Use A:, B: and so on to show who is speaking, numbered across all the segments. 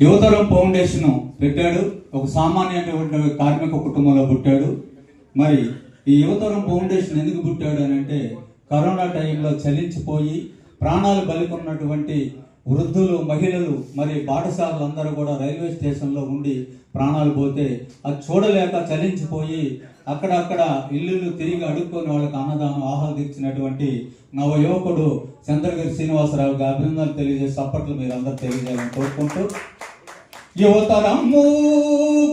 A: యువతరం ఫౌండేషన్ పెట్టాడు. ఒక సామాన్యమైన కార్మిక కుటుంబంలో పుట్టాడు. మరి ఈ యువతరం ఫౌండేషన్ ఎందుకు పుట్టాడు అని అంటే, కరోనా టైంలో చలించిపోయి ప్రాణాలు బలికొన్నటువంటి వృద్ధులు, మహిళలు, మరి పాఠశాలలందరూ కూడా రైల్వే స్టేషన్లో ఉండి ప్రాణాలు పోతే అది చూడలేక చలించిపోయి అక్కడక్కడ ఇల్లు తిరిగి అడుక్కొని వాళ్ళకి అన్నదానం ఆహ్లాదించినటువంటి నవ యువకుడు చంద్రగిరి శ్రీనివాసరావుకి అభినందనలు తెలియజేసి అప్పట్లో మీరు అందరూ తెలియజేయాలని కోరుకుంటూ, యువతరము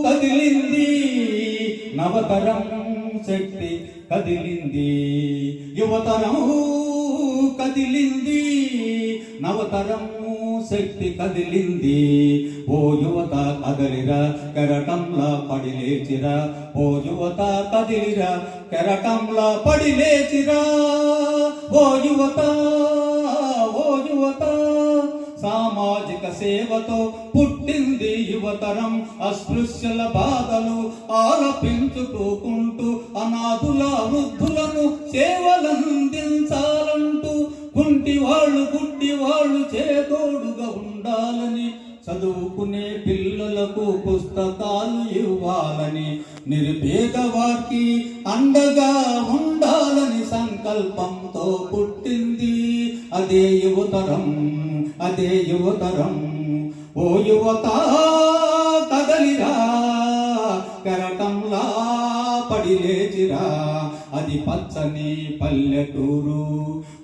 A: కదిలింది, నవతరం శక్తి కదిలింది, యువతరం కదిలింది, నవతరం శక్తి కదిలింది. ఓ యువత కదలిరా, కెరటంలా పడి లేచిరా, ఓ యువత కదిలిరా, కెరటంలా పడి లేచిరా, ఓ యువత, ఓ యువత. సామాజిక సేవతో పుట్టింది యువతరం, అస్పృశ్యుల బాధలు ఆలపించుకుంటూ అనాథుల వృద్ధులను సేవలందించాలంటూ గుడ్డి వాళ్ళు చేదోడుగా ఉండాలని, చదువుకునే పిల్లలకు పుస్తకాలు ఇవ్వాలని, నిరుపేదవారికి అండగా ఉండాలని సంకల్పంతో పుట్టింది అదే యువతరం, అదే యువతరం. ఓ యువత కదలిరా, కెరటంలా పడి లేచిరా, అది పచ్చని పల్లెటూరు,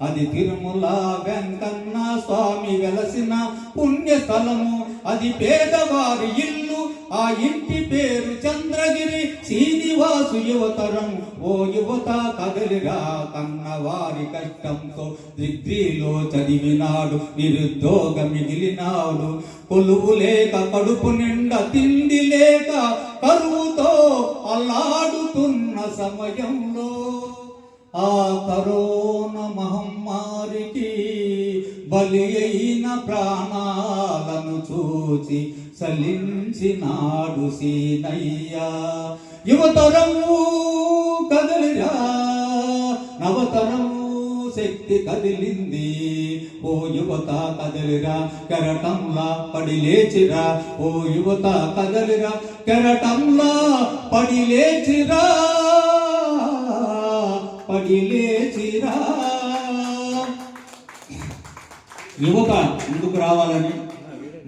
A: అది తిరుమల వెంకన్న స్వామి వెలసిన పుణ్యస్థలము, అది పేదవారి ఇల్లు, ఆ ఇంటి పేరు చంద్రగిరి శ్రీనివాసు యువతరం. ఓ యువత కదలిరా, కన్నవారి కష్టంతో డిగ్రీలో చదివినాడు, నిరుద్యోగ మిగిలినాడు, కొలువు లేక కడుపు నిండా తిండి లేక కరువుతో అల్లాడుతున్న సమయంలో ఆ కరోనా మహమ్మారికి బలి అయిన ప్రాణాలను చూసి చలించినాడు సీనయ్య. యువతరము కదిలిరా, నవతరము శక్తి కదిలింది. ఓ యువత కదలిరా, కెరటంలా పడి లేచిరా, ఓ యువత కదలిరా, కెరటంలా పడి లేచిరా, పడి లేచిరా. యువత ముందుకు రావాలని,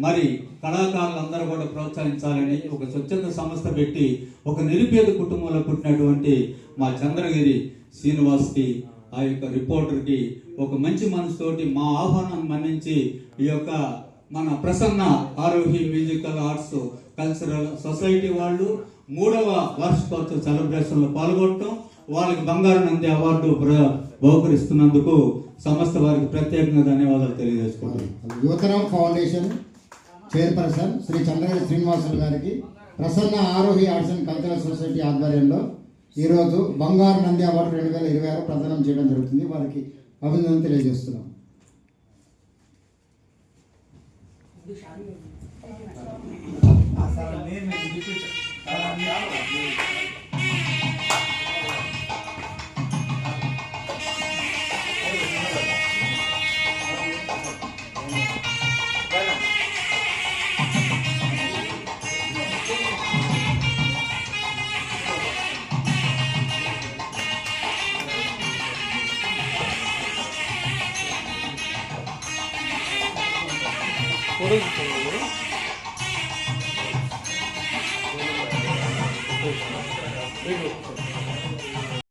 A: మరి కళాకారులందరూ కూడా ప్రోత్సహించాలని ఒక స్వచ్ఛంద సంస్థ పెట్టి ఒక నిరుపేద కుటుంబంలో పుట్టినటువంటి మా చంద్రగిరి శ్రీనివాస్కి, ఆ యొక్క రిపోర్టర్కి ఒక మంచి మనసుతోటి మా ఆహ్వానం మన్నించి ఈ యొక్క మన Prasanna Aarohi musical arts cultural society వాళ్ళు 3వ వార్షికోత్సవ సెలబ్రేషన్లో పాల్గొనడం, వాళ్ళకి బంగారు నంది అవార్డు బహుకరిస్తున్నందుకు సంస్థ వారికి ప్రత్యేకంగా ధన్యవాదాలు తెలియజేసుకుంటాం.
B: యువతరం ఫౌండేషన్ చైర్పర్సన్ శ్రీ చంద్రగిరి శ్రీనివాసులు గారికి Prasanna Aarohi arts and cultural society ఆధ్వర్యంలో ఈరోజు బంగారు నంది అవార్డు 2026 ప్రదానం చేయడం జరుగుతుంది. వారికి అభినందనలు తెలియజేస్తున్నాం.